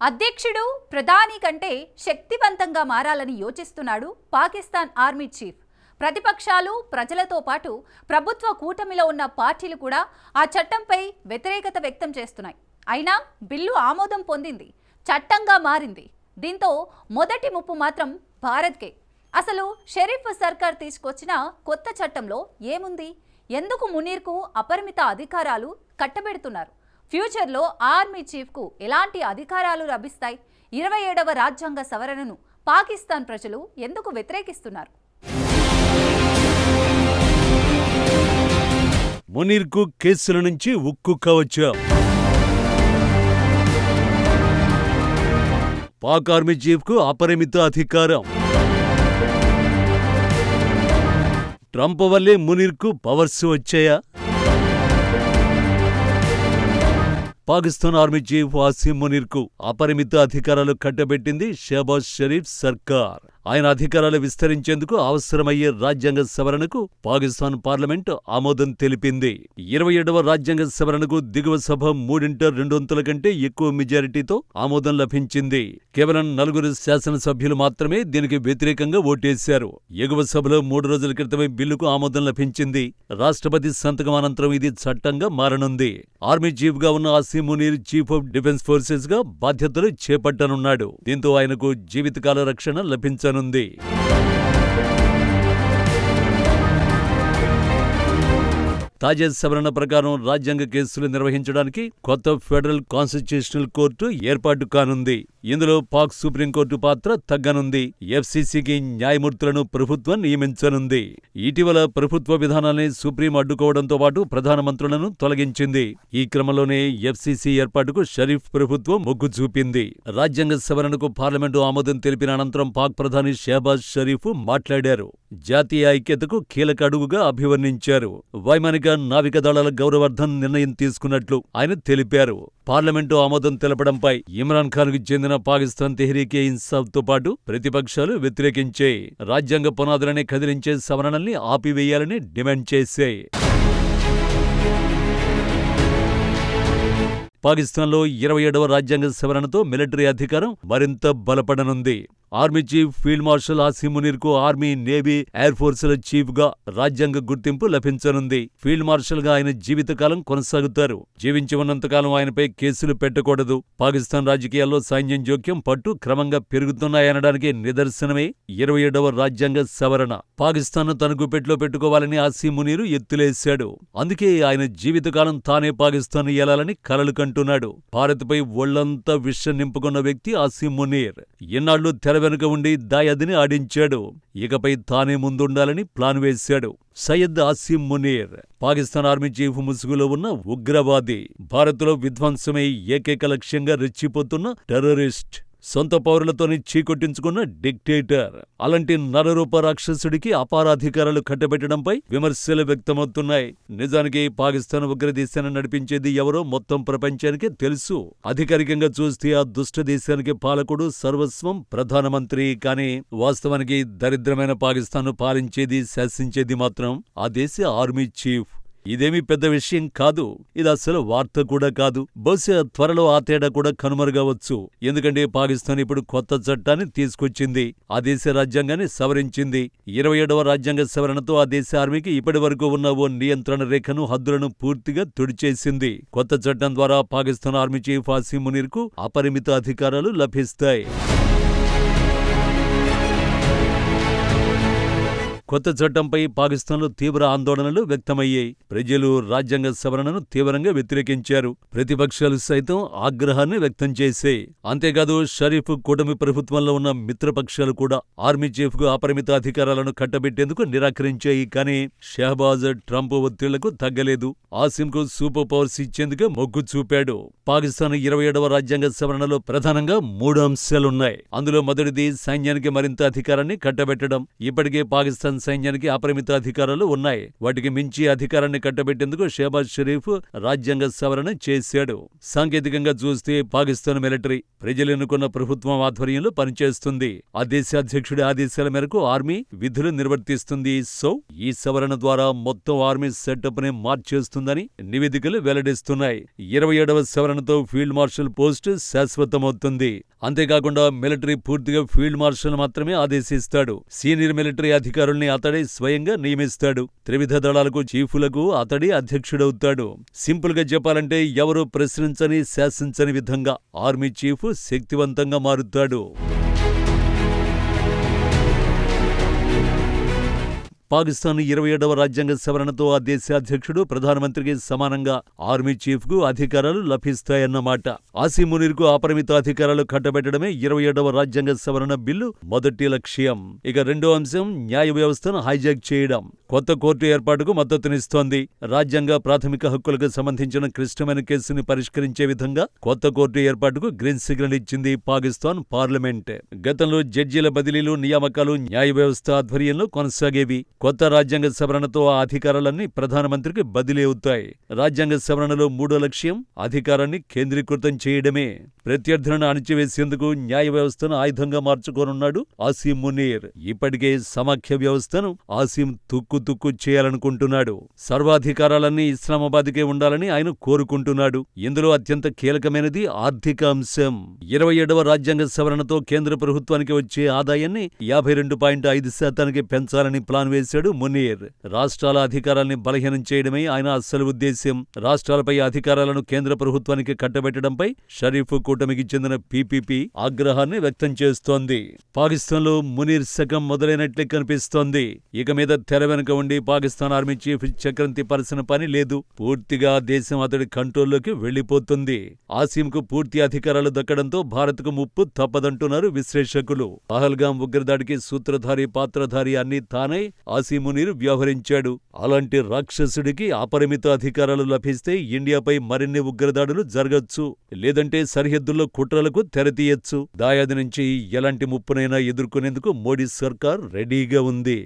అధ్యక్షుడు ప్రధాని కంటే శక్తివంతంగా మారాలని యోచిస్తున్నాడు పాకిస్తాన్ ఆర్మీ చీఫ్. ప్రతిపక్షాలు, ప్రజలతో పాటు ప్రభుత్వ కూటమిలో ఉన్న పార్టీలు కూడా ఆ చట్టంపై వ్యతిరేకత వ్యక్తం చేస్తున్నాయి. అయినా బిల్లు ఆమోదం పొందింది, చట్టంగా మారింది. దీంతో మొదటి ముప్పు మాత్రం భారత్కే. అసలు షరీఫ్ సర్కార్ తీసుకొచ్చిన కొత్త చట్టంలో ఏముంది? ఎందుకు మునీర్కు అపరిమిత అధికారాలు కట్టబెడుతున్నారు? ఫ్యూచర్లో ఆర్మీ చీఫ్కు ఎలాంటి అధికారాలు లభిస్తాయి? 27వ రాజ్యాంగ సవరణను పాకిస్తాన్ ప్రజలు ఎందుకు వ్యతిరేకిస్తున్నారు? మునీర్కు కేసుల నుంచి ఉక్కు కవచం. పాక్ ఆర్మీ చీఫ్కు అపరిమిత అధికారం. ట్రంప్ వల్లే మునీర్కు పవర్స్ వచ్చాయా? పాకిస్తాన్ ఆర్మీ చీఫ్ ఆసిమ్ మునీర్కు అపరిమిత అధికారాలు కట్టబెట్టింది షహబాజ్ షరీఫ్ సర్కార్. ఆయన అధికారాలు విస్తరించేందుకు అవసరమయ్యే రాజ్యాంగ సవరణకు పాకిస్తాన్ పార్లమెంట్ ఆమోదం తెలిపింది. 27వ రాజ్యాంగ సవరణకు దిగువ సభ 3/2 కంటే ఎక్కువ మెజారిటీతో ఆమోదం లభించింది. కేవలం 4 శాసనసభ్యులు మాత్రమే దీనికి వ్యతిరేకంగా ఓటేశారు. ఎగువ సభలో 3 రోజుల క్రితమే బిల్లుకు ఆమోదం లభించింది. రాష్ట్రపతి సంతకం అనంతరం ఇది చట్టంగా మారనుంది. ఆర్మీ చీఫ్ గా ఉన్న Asim Munir chief of defence forces గా బాధ్యతలు చేపట్టనున్నాడు. దీంతో ఆయనకు జీవితకాల రక్షణ లభించనుంది. తాజా సవరణ ప్రకారం రాజ్యాంగ కేసులు నిర్వహించడానికి కొత్త ఫెడరల్ కాన్స్టిట్యూషనల్ కోర్టు ఏర్పాటు కానుంది. ఇందులో పాక్ సుప్రీంకోర్టు పాత్ర తగ్గనుంది. ఎఫ్సీసీకి న్యాయమూర్తులను ప్రభుత్వం నియమించనుంది. ఇటీవల ప్రభుత్వ విధానాన్ని సుప్రీం అడ్డుకోవడంతో పాటు ప్రధానమంత్రులను తొలగించింది. ఈ క్రమంలోనే ఎఫ్సీసీ ఏర్పాటుకు షరీఫ్ ప్రభుత్వం మొగ్గు చూపింది. రాజ్యాంగ సవరణకు పార్లమెంటు ఆమోదం తెలిపిన అనంతరం పాక్ ప్రధాని షహబాజ్ షరీఫ్ మాట్లాడారు. జాతీయ ఐక్యతకు కీలక అడుగుగా అభివర్ణించారు. వైమానిక నావిక దళాల గౌరవార్థం నిర్ణయం తీసుకున్నట్లు ఆయన తెలిపారు. పార్లమెంటు ఆమోదం తెలపడంపై ఇమ్రాన్ ఖాన్ కు చెందిన పాకిస్తాన్ తెహ్రీకే ఇన్సాఫ్ తో పాటు ప్రతిపక్షాలు వ్యతిరేకించాయి. రాజ్యాంగ పునాదులనే కదిలించే సవరణల్ని ఆపివేయాలని డిమాండ్ చేశాయి. పాకిస్తాన్లో 27వ రాజ్యాంగ సవరణతో మిలిటరీ అధికారం మరింత బలపడనుంది. Army chief field marshal Asim మునీర్కు ఆర్మీ, నేవీ, ఎయిర్ ఫోర్సుల చీఫ్ గా రాజ్యాంగ గుర్తింపు లభించనుంది. ఫీల్డ్ మార్షల్ గా ఆయన జీవితకాలం కొనసాగుతారు. జీవించి ఉన్నంతకాలం ఆయనపై కేసులు పెట్టకూడదు. పాకిస్తాన్ రాజకీయాల్లో సైన్యం జోక్యం పట్టు క్రమంగా పెరుగుతున్నాయనడానికి నిదర్శనమే 27వ రాజ్యాంగ సవరణ. పాకిస్తాన్ను తన గుప్పెట్లో పెట్టుకోవాలని ఆసిమ్ మునీర్ ఎత్తులేశాడు. అందుకే ఆయన జీవితకాలం తానే పాకిస్తాన్ ఏలాలని కలలు కంటున్నాడు. భారత్పై ఒళ్లంతా విషం నింపుకున్న వ్యక్తి ఆసిమ్ మునీర్. ఎన్నాళ్లు తెర వెనుక ఉండి దాయాదిని ఆడించాడు. ఇకపై తానే ముందుండాలని ప్లాన్ వేశాడు. సయ్యద్ ఆసిమ్ మునీర్ పాకిస్తాన్ ఆర్మీ చీఫ్ ముసుగులో ఉన్న ఉగ్రవాది. భారత్లో విధ్వంసమై ఏకైక లక్ష్యంగా రెచ్చిపోతున్న టెర్రరిస్ట్. సొంత పౌరులతోని చీకొట్టించుకున్న డిక్టేటర్. అలాంటి నరరూప రాక్షసుడికి అపారాధికారాలు కట్టబెట్టడంపై విమర్శలు వ్యక్తమవుతున్నాయి. నిజానికి పాకిస్తాన్ ఉగ్రదేశాన్ని నడిపించేది ఎవరో మొత్తం ప్రపంచానికి తెలుసు. అధికారికంగా చూస్తే ఆ దుష్ట దేశానికి పాలకుడు సర్వస్వం ప్రధానమంత్రి. కానీ వాస్తవానికి దరిద్రమైన పాకిస్తాన్ను పాలించేది, శాసించేది మాత్రం ఆ దేశ ఆర్మీ చీఫ్. ఇదేమీ పెద్ద విషయం కాదు. ఇది అసలు వార్త కూడా కాదు. బహుశా త్వరలో ఆ తేడా కూడా కనుమరుగవచ్చు. ఎందుకంటే పాకిస్తాన్ ఇప్పుడు కొత్త చట్టాన్ని తీసుకొచ్చింది. ఆ దేశ రాజ్యాంగాన్ని సవరించింది. 27వ రాజ్యాంగ సవరణతో ఆ దేశ ఆర్మీకి ఇప్పటి వరకు ఉన్న ఓ నియంత్రణ రేఖను, హద్దులను పూర్తిగా తుడిచేసింది. కొత్త చట్టం ద్వారా పాకిస్తాన్ ఆర్మీ చీఫ్ ఆసిమ్ మునీర్కు అపరిమిత అధికారాలు లభిస్తాయి. కొత్త చట్టంపై పాకిస్తాన్లో తీవ్ర ఆందోళనలు వ్యక్తమయ్యాయి. ప్రజలు రాజ్యాంగ సవరణను తీవ్రంగా వ్యతిరేకించారు. ప్రతిపక్షాలు సైతం ఆగ్రహాన్ని వ్యక్తం చేశాయి. అంతేకాదు షరీఫ్ కూటమి ప్రభుత్వంలో ఉన్న మిత్రపక్షాలు కూడా ఆర్మీ చీఫ్ కు అపరిమిత అధికారాలను కట్టబెట్టేందుకు నిరాకరించాయి. కానీ షహబాజ్ ట్రంప్ ఒత్తిళ్లకు తగ్గలేదు. ఆసిమ్ కు సూపర్ పవర్స్ ఇచ్చేందుకు మొగ్గు చూపాడు. పాకిస్తాన్ 27వ రాజ్యాంగ సవరణలో ప్రధానంగా 3 అంశాలున్నాయి. అందులో మొదటిది సైన్యానికి మరింత అధికారాన్ని కట్టబెట్టడం. ఇప్పటికే పాకిస్తాన్ పాకిస్తాన్ సైన్యానికి అపరిమిత అధికారాలు ఉన్నాయి. వాటికి మించి అధికారాన్ని కట్టబెట్టేందుకు షెహబాజ్ షరీఫ్ రాజ్యాంగ సవరణ చేశాడు. సాంకేతికంగా చూస్తే పాకిస్తాన్ మిలిటరీ ప్రజలు ఎన్నుకున్న ప్రభుత్వం ఆధ్వర్యంలో పనిచేస్తుంది. ఆ దేశ అధ్యక్షుడి ఆదేశాల మేరకు ఆర్మీ విధులు నిర్వర్తిస్తుంది. సో ఈ సవరణ ద్వారా మొత్తం ఆర్మీ సెటప్ ని మార్చేస్తుందని నివేదికలు వెల్లడిస్తున్నాయి. 27వ సవరణతో ఫీల్డ్ మార్షల్ పోస్ట్ శాశ్వతమవుతుంది. అంతేకాకుండా మిలిటరీ పూర్తిగా ఫీల్డ్ మార్షల్ మాత్రమే ఆదేశిస్తాడు. సీనియర్ మిలిటరీ అధికారుల్ని అతడే స్వయంగా నియమిస్తాడు. త్రివిధ దళాలకు చీఫులకు అతడే అధ్యక్షుడవుతాడు. సింపుల్ గా చెప్పాలంటే ఎవరూ ప్రశ్నించని, శాసించని విధంగా ఆర్మీ చీఫ్ శక్తివంతంగా మారుతాడు. పాకిస్తాన్ 27వ రాజ్యాంగ సవరణతో ఆ దేశ అధ్యక్షుడు ప్రధానమంత్రికి సమానంగా ఆర్మీ చీఫ్ కు అధికారాలు లభిస్తాయన్నమాట. ఆసిమ్ మునీర్కు అపరిమిత అధికారాలు కట్టబెట్టడమే 27వ రాజ్యాంగ సవరణ బిల్లు మొదటి లక్ష్యం. ఇక రెండో అంశం న్యాయ వ్యవస్థను హైజాక్ చేయడం. కొత్త కోర్టు ఏర్పాటుకు మద్దతునిస్తోంది. రాజ్యాంగ ప్రాథమిక హక్కులకు సంబంధించిన క్లిష్టమైన కేసుని పరిష్కరించే విధంగా కొత్త కోర్టు ఏర్పాటుకు గ్రీన్ సిగ్నల్ ఇచ్చింది పాకిస్తాన్ పార్లమెంట్. గతంలో జడ్జీల బదిలీలు, నియామకాలు న్యాయ వ్యవస్థ ఆధ్వర్యంలో కొనసాగేవి. కొత్త రాజ్యాంగ సవరణతో ఆ అధికారాలన్నీ ప్రధానమంత్రికి బదిలీ అవుతాయి. రాజ్యాంగ సవరణలో మూడో లక్ష్యం అధికారాన్ని కేంద్రీకృతం చేయడమే. ప్రత్యర్థులను అణిచివేసేందుకు న్యాయ వ్యవస్థను ఆయుధంగా మార్చుకోనున్నాడు ఆసిమ్ మునీర్. ఇప్పటికే సమాఖ్య వ్యవస్థను ఆసిమ్ తుక్కు చేయాలనుకుంటున్నాడు. సర్వాధికారాలన్నీ ఇస్లామాబాద్కే ఉండాలని ఆయన కోరుకుంటున్నాడు. ఇందులో అత్యంత కీలకమైనది ఆర్థిక అంశం. 27వ రాజ్యాంగ సవరణతో కేంద్ర ప్రభుత్వానికి వచ్చే ఆదాయాన్ని 52.5% పెంచాలని ప్లాన్ వేశాడు మునీర్. రాష్ట్రాల అధికారాల్ని బలహీనం చేయడమే ఆయన అసలు ఉద్దేశ్యం. రాష్ట్రాలపై అధికారాలను కేంద్ర ప్రభుత్వానికి కట్టబెట్టడంపై షరీఫ్ కూటమికి చెందిన పీపీపీ ఆగ్రహాన్ని వ్యక్తం చేస్తోంది. పాకిస్తాన్లో మునీర్ శకం మొదలైనట్లే కనిపిస్తోంది. ఇక మీద తెర వెనుక ఉండి పాకిస్తాన్ ఆర్మీ చీఫ్ చక్రం తిప్పాల్సిన పని లేదు. పూర్తిగా దేశం అతడి కంట్రోల్లోకి వెళ్లిపోతుంది. ఆసిమ్కు పూర్తి అధికారాలు దక్కడంతో భారత్కు ముప్పు తప్పదంటున్నారు విశ్లేషకులు. పహల్గాం ఉగ్రదాడికి సూత్రధారి, పాత్రధారి అన్ని తానై ఆసిమ్ మునీర్ వ్యవహరించాడు. అలాంటి రాక్షసుడికి అపరిమిత అధికారాలు లభిస్తే ఇండియాపై మరిన్ని ఉగ్రదాడులు జరగచ్చు. లేదంటే సరిహద్దుల్లో కుట్రలకు తెరతీయచ్చు. దాయాది నుంచి ఎలాంటి ముప్పునైనా ఎదుర్కొనేందుకు మోడీ సర్కార్ రెడీగా ఉంది.